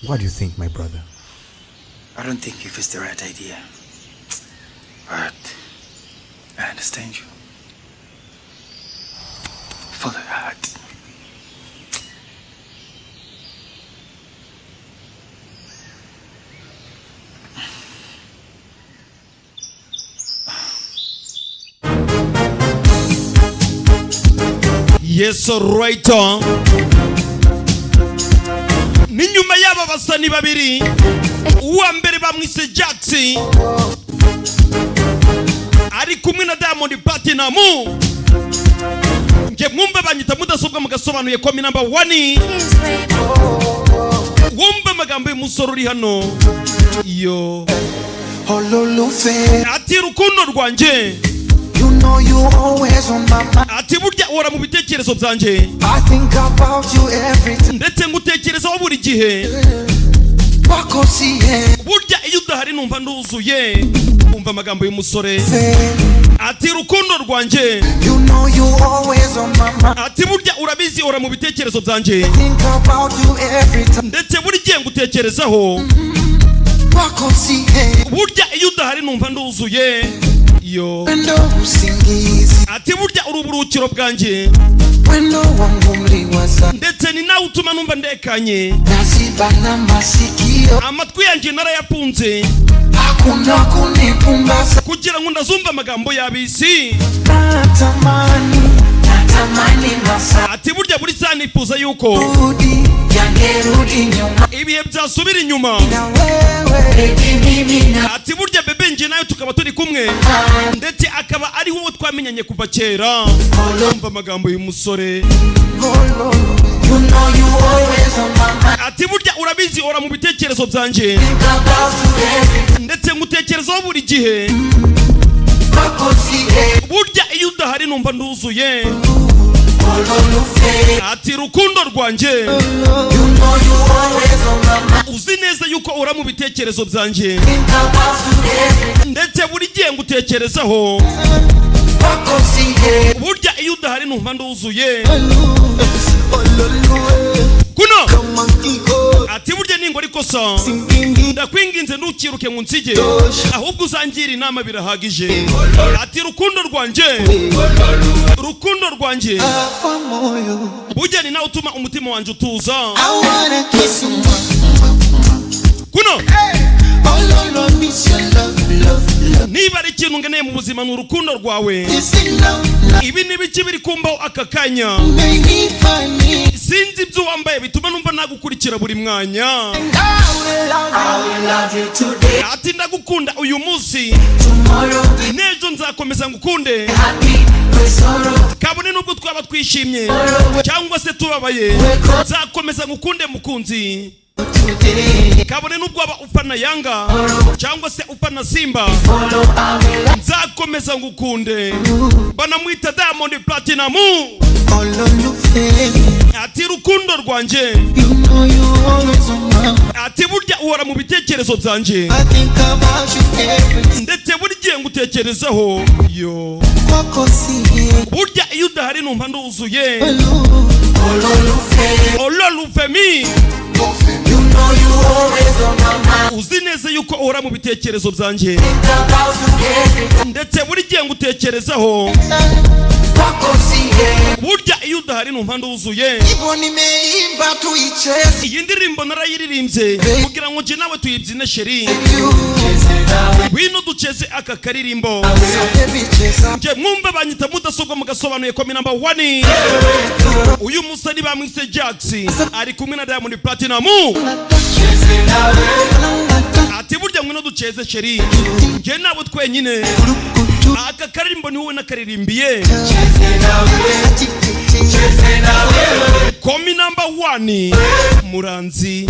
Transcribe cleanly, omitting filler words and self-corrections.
What do you think, my brother? I don't think if it's the right idea. But I understand you. Follow your heart. Yes, right on. Ni nyuma y'aba basani babiri, uwa mbere bamwise Jackson ari kumwe na Diamond Platinum. Nge mwumva banyita mudasobwa mugasobanuye ko mi number 1. Wumva magambo y'umusoro uri hano. Yo ati rukundo rwanje, you know you always on my mind. ati burya ora mu bitekerezo byanje. I think about you every time. Ndetse ngutekerezaho buri gihe. Burya iyo udahari numva nduzuye. Umva amagambo y'umusore. Ati rukundo rwanje, you know you always on my mind. ati burya urabizi ora mu bitekerezo byanje. I think about you every time. Ndetse buri gihe ngutekerezaho. Burya iyo udahari numva nduzuye. Yo ati burya uruburukiro bwanje, ndetse ni nawe utuma numva ndekanye. Amatwi yanjye narayapunze kugira ngo ndazumva amagambo y'abisi. Ati burya buri saa nifuza yuko ibihe byasubira inyuma. Ati burya bebe nje nayo tukaba turi kumwe, ndetse akaba ari wowe twamenyanye kuva kera. Umva amagambo y'umusore. Ati burya urabizi ora mu bitekerezo byanje, ndetse ngutekerezaho buri gihe. Burya iyo udahari numva nduzuye. Ati rukundo rwanje, uzi neza yuko ora mu bitekerezo byanje, ndetse buri gihe ngutekerezaho. Burya iyo udahari numva nduzuye. Kuno ati burya ningo rikosa, ndakwinginze ntukiruke ngo nsige, ahubwo uzangira inama birahagije. Ati rukundo rwanje, rukundo rwanje, burya ni nawe utuma umutima wanje utuza. Kuno niba ari ikintu ngeneye mu buzima ni urukundo rwawe. Ibi ni biki biri kumbaho aka kanya? Sinzi ibyo wambaye bituma numva nagukurikira buri mwanya. Ati ndagukunda uyu munsi, nejo nzakomeza ngukunde. Kabone nubwo twaba twishimye cyangwa se tubabaye, nzakomeza ngukunde mukunzi. Kabone nubwo waba ufana Yanga cyangwa se ufana Simba, nzakomeza ngukunde. Banamwita Diamond Platinum. Ati rukundo rwanje, ati burya uhora mu bitekerezo byanje, ndetse buri gihe ngutekerezaho. Yo burya iyo udahari numva nduzuye. Ololufemi, uzi neza yuko uhora mu bitekerezo byanje, ndetse buri gihe ngutekerezaho. Burya iyo udahari numva nduzuye. Iyi ndirimbo narayiririmbye kugira ngo nje nawe tuyibyine sheri. Wino ducheze aka karirimbo. Nje mwumva banyita mudasobwa mugasobanuye ko mi number 1. Uyu musani bamwise Jackson ari kumwe na Diamond Platinum. Ati burya mwino ducheze sheri, nje nawe twenyine. Aka karirimbo ni wowe nakaririmbiye. Komi number 1 Muranzi.